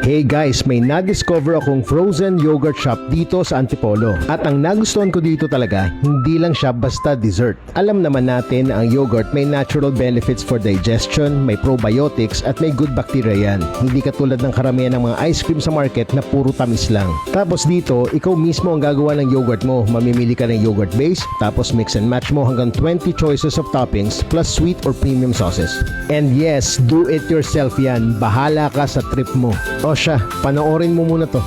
Hey guys, may na-discover akong frozen yogurt shop dito sa Antipolo. At ang nagustuhan ko dito talaga, hindi lang siya basta dessert. Alam naman natin ang yogurt may natural benefits for digestion, may probiotics at may good bacteria yan. Hindi katulad ng karamihan ng mga ice cream sa market na puro tamis lang. Tapos dito, ikaw mismo ang gagawa ng yogurt mo. Mamimili ka ng yogurt base, tapos mix and match mo hanggang 20 choices of toppings plus sweet or premium sauces. And yes, do it yourself yan. Bahala ka sa trip mo. O siya, panoorin mo muna to.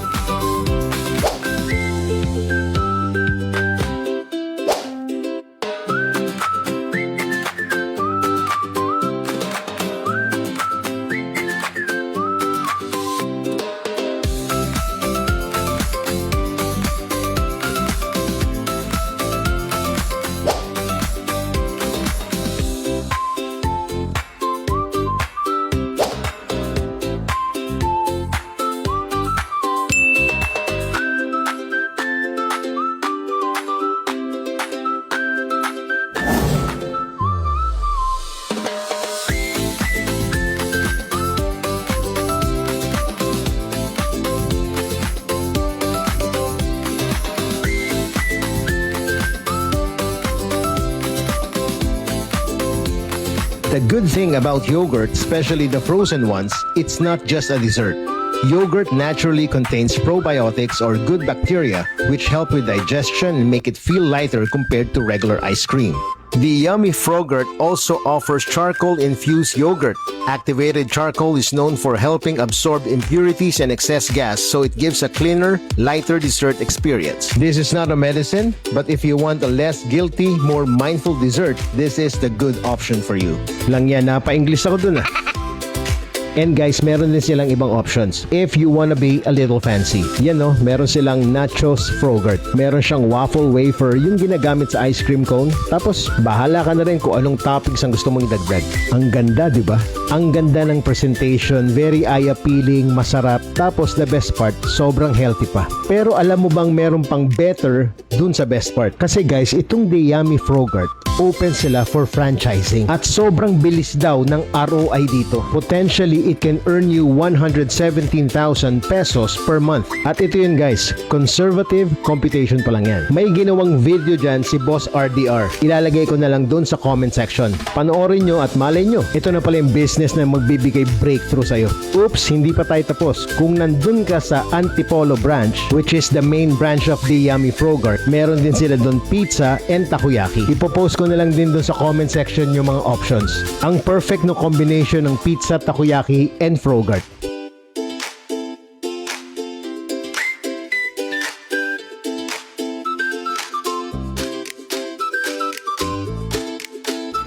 The good thing about yogurt, especially the frozen ones, it's not just a dessert. Yogurt naturally contains probiotics or good bacteria which help with digestion and make it feel lighter compared to regular ice cream. The Yummy Frogurt also offers charcoal-infused yogurt. Activated charcoal is known for helping absorb impurities and excess gas, so it gives a cleaner, lighter dessert experience. This is not a medicine, but if you want a less guilty, more mindful dessert, this is the good option for you. Lang yan, napa-English ako dun ah. And guys, meron din silang ibang options if you wanna be a little fancy. Yan no, meron silang Nachos Frogurt. Meron siyang waffle wafer, yung ginagamit sa ice cream cone. Tapos, bahala ka na rin kung anong toppings ang gusto mong idagdag. Ang ganda, di ba? Ang ganda ng presentation, very eye-appealing, masarap. Tapos, the best part, sobrang healthy pa. Pero alam mo bang meron pang better dun sa best part? Kasi guys, itong The Yummy Frogurt, open sila for franchising. At sobrang bilis daw ng ROI dito. Potentially, it can earn you 117,000 pesos per month. At ito yun guys, conservative computation pa lang yan. May ginawang video dyan si Boss RDR. Ilalagay ko na lang dun sa comment section. Panoorin nyo at malay nyo, ito na pala yung business na magbibigay breakthrough sa'yo. Oops, hindi pa tayo tapos. Kung nandun ka sa Antipolo branch, which is the main branch of the Yummy Frogurt, meron din sila dun pizza and takoyaki. Ipopost ko na lang din dun sa comment section yung mga options. Ang perfect no combination ng pizza, takoyaki, and Frogurt.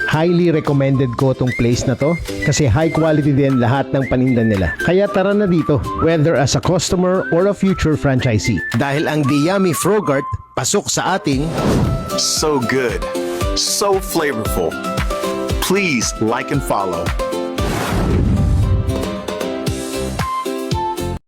Highly recommended ko tong place na to kasi high quality din lahat ng paninda nila. Kaya tara na dito, whether as a customer or a future franchisee. Dahil ang The Yummy Frogurt, pasok sa ating So good, so flavorful. Please like and follow.